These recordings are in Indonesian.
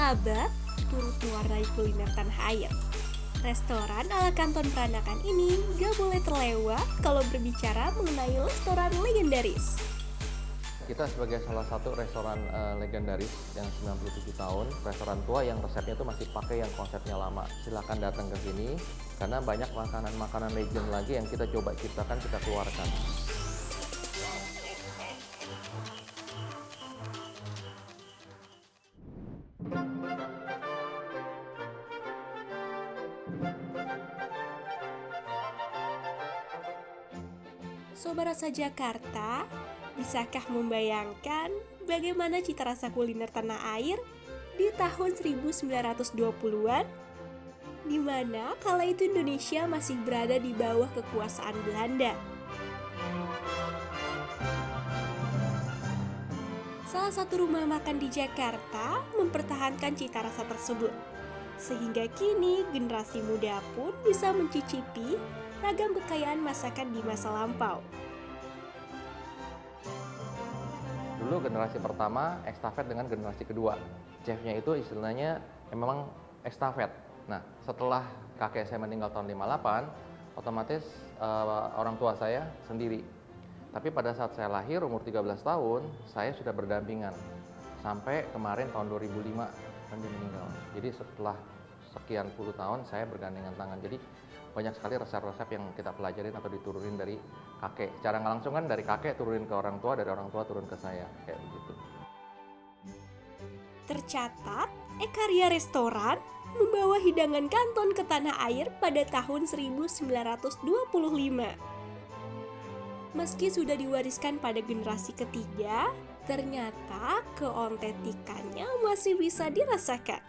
Sahabat, turut mewarnai kuliner tanah air. Restoran ala Kanton Peranakan ini gak boleh terlewat kalau berbicara mengenai restoran legendaris. Kita sebagai salah satu restoran legendaris yang 97 tahun, restoran tua yang resepnya itu masih pakai yang konsepnya lama. Silakan datang ke sini karena banyak makanan-makanan legend lagi yang kita coba ciptakan, kita keluarkan. Sobat Rasa Jakarta, bisakah membayangkan bagaimana cita rasa kuliner tanah air di tahun 1920-an? Di mana kala itu Indonesia masih berada di bawah kekuasaan Belanda. Salah satu rumah makan di Jakarta mempertahankan cita rasa tersebut. Sehingga kini generasi muda pun bisa mencicipi ragam kekayaan masakan di masa lampau. Dulu generasi pertama estafet dengan generasi kedua. Chefnya itu istilahnya memang estafet. Nah, setelah kakek saya meninggal tahun 58, otomatis orang tua saya sendiri. Tapi pada saat saya lahir umur 13 tahun, saya sudah berdampingan. Sampai kemarin tahun 2005 kan dia meninggal. Jadi setelah sekian puluh tahun saya bergandengan tangan. Jadi banyak sekali resep-resep yang kita pelajarin atau diturunin dari kakek. Secara nggak langsung kan dari kakek turunin ke orang tua, dari orang tua turun ke saya, kayak begitu. Tercatat, Ekaria Restoran membawa hidangan kanton ke tanah air pada tahun 1925. Meski sudah diwariskan pada generasi ketiga, ternyata keotentikannya masih bisa dirasakan.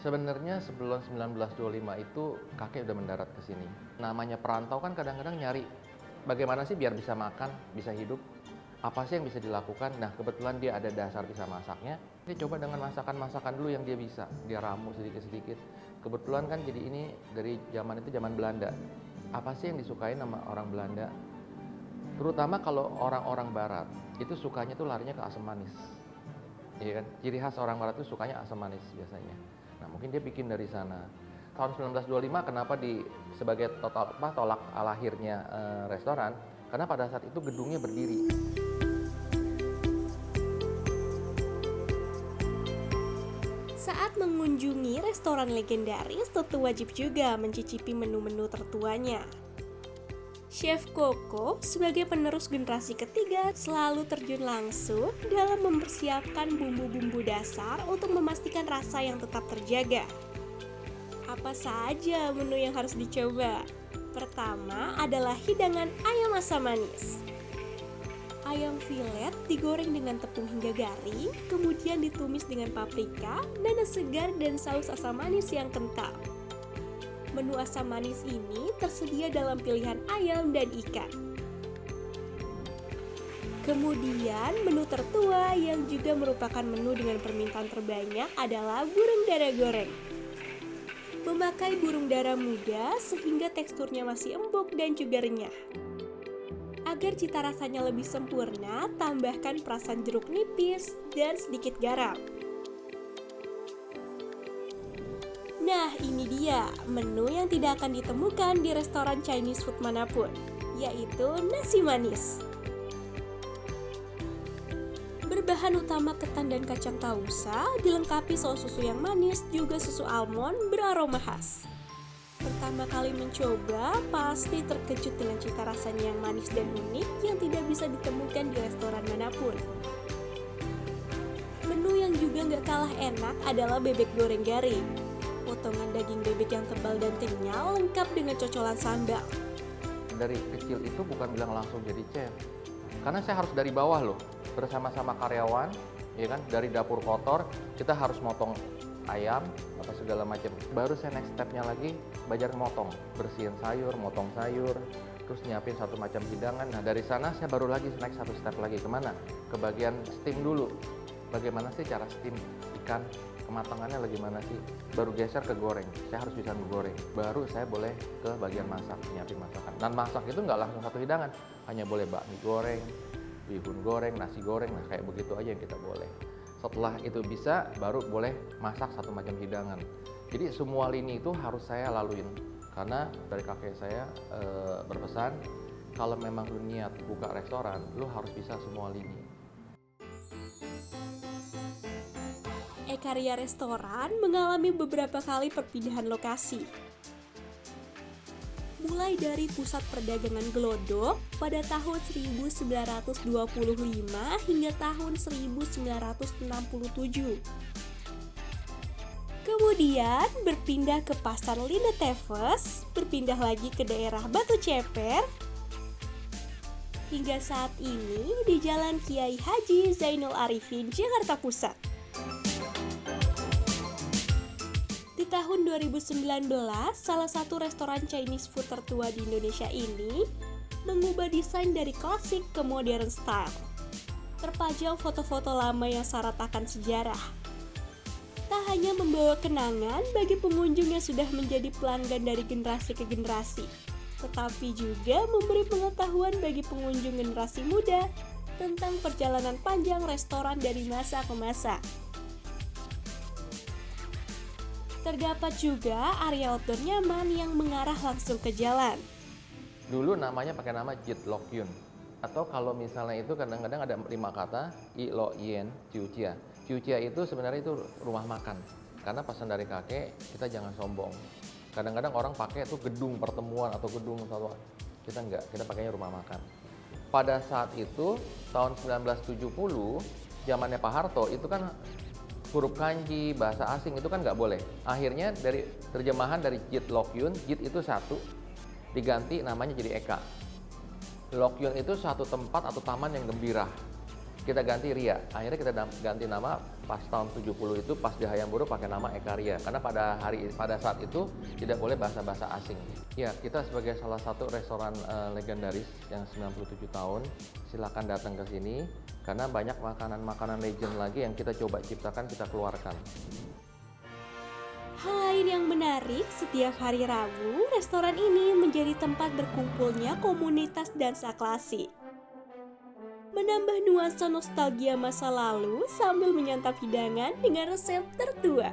Sebenarnya sebelum 1925 itu kakek udah mendarat ke sini. Namanya perantau kan kadang-kadang nyari bagaimana sih biar bisa makan, bisa hidup. Apa sih yang bisa dilakukan? Nah, kebetulan dia ada dasar bisa masaknya. Dia coba dengan masakan-masakan dulu yang dia bisa. Dia ramu sedikit-sedikit. Kebetulan kan jadi ini dari zaman itu zaman Belanda. Apa sih yang disukain sama orang Belanda? Terutama kalau orang-orang barat, itu sukanya tuh larinya ke asam manis. Iya kan? Ciri khas orang barat itu sukanya asam manis biasanya. Nah, mungkin dia bikin dari sana. Tahun 1925 kenapa sebagai tolak lahirnya restoran? Karena pada saat itu gedungnya berdiri. Saat mengunjungi restoran legendaris, tentu wajib juga mencicipi menu-menu tertuanya. Chef Koko sebagai penerus generasi ketiga selalu terjun langsung dalam mempersiapkan bumbu-bumbu dasar untuk memastikan rasa yang tetap terjaga. Apa saja menu yang harus dicoba? Pertama adalah hidangan ayam asam manis. Ayam filet digoreng dengan tepung hingga garing, kemudian ditumis dengan paprika, nanas segar, dan saus asam manis yang kental. Menu asam manis ini tersedia dalam pilihan ayam dan ikan. Kemudian menu tertua yang juga merupakan menu dengan permintaan terbanyak adalah burung dara goreng. Memakai burung dara muda sehingga teksturnya masih empuk dan juga renyah. Agar cita rasanya lebih sempurna, tambahkan perasan jeruk nipis dan sedikit garam. Nah, ini dia menu yang tidak akan ditemukan di restoran Chinese food manapun, yaitu nasi manis. Berbahan utama ketan dan kacang tausa, dilengkapi saus susu yang manis, juga susu almond beraroma khas. Pertama kali mencoba, pasti terkejut dengan cita rasanya yang manis dan unik yang tidak bisa ditemukan di restoran manapun. Menu yang juga gak kalah enak adalah bebek goreng garing. Potongan daging bebek yang tebal dan kenyal lengkap dengan cocolan sambal. Dari kecil itu bukan bilang langsung jadi chef. Karena saya harus dari bawah loh, bersama-sama karyawan, ya kan, dari dapur kotor, kita harus motong ayam, apa segala macam. Baru saya next step-nya lagi, belajar motong, bersihin sayur, motong sayur, terus nyiapin satu macam hidangan. Nah, dari sana saya baru lagi naik satu step lagi, kemana? Ke bagian steam dulu. Bagaimana sih cara steam ikan? Kematangannya bagaimana sih? Baru geser ke goreng, saya harus bisa menggoreng. Baru saya boleh ke bagian masak, nyiapin masakan. Dan masak itu nggak langsung satu hidangan, hanya boleh bakmi goreng, bihun goreng, nasi goreng, nah kayak begitu aja yang kita boleh. Setelah itu bisa, baru boleh masak satu macam hidangan. Jadi semua lini itu harus saya laluin. Karena dari kakek saya berpesan, kalau memang lu niat buka restoran, lu harus bisa semua lini. Ekaria Restoran mengalami beberapa kali perpindahan lokasi. Mulai dari pusat perdagangan Glodok pada tahun 1925 hingga tahun 1967. Kemudian berpindah ke Pasar Lina Tefes, berpindah lagi ke daerah Batu Ceper, hingga saat ini di Jalan Kiai Haji Zainul Arifin, Jakarta Pusat. Di tahun 2019, salah satu restoran Chinese food tertua di Indonesia ini mengubah desain dari klasik ke modern style. Terpajang foto-foto lama yang syarat akan sejarah. Tak hanya membawa kenangan bagi pengunjung yang sudah menjadi pelanggan dari generasi ke generasi, tetapi juga memberi pengetahuan bagi pengunjung generasi muda tentang perjalanan panjang restoran dari masa ke masa. Terdapat juga area outdoor nyaman yang mengarah langsung ke jalan. Dulu namanya pakai nama Jit Lok Yun. Atau kalau misalnya itu kadang-kadang ada 5 kata, I Lo Yen Ciu Chia. Ciu Chia itu sebenarnya itu rumah makan. Karena pesan dari kakek, kita jangan sombong. Kadang-kadang orang pakai itu gedung pertemuan atau gedung satu. Kita enggak, kita pakainya rumah makan. Pada saat itu, tahun 1970, zamannya Pak Harto, itu kan huruf kanji, bahasa asing itu kan nggak boleh. Akhirnya dari terjemahan dari Jit Lok Yun, Jit itu satu, diganti namanya jadi Eka. Lok Yun itu suatu tempat atau taman yang gembira. Kita ganti Ria. Akhirnya kita ganti nama pas tahun 70 itu pas di Hayam Buruk pakai nama Eka Ria. Karena pada saat itu tidak boleh bahasa-bahasa asing. Ya, kita sebagai salah satu restoran legendaris yang 97 tahun, silakan datang ke sini karena banyak makanan-makanan legend lagi yang kita coba ciptakan, kita keluarkan. Hal lain yang menarik, setiap hari Rabu, restoran ini menjadi tempat berkumpulnya komunitas dansa klasik. Menambah nuansa nostalgia masa lalu sambil menyantap hidangan dengan resep tertua.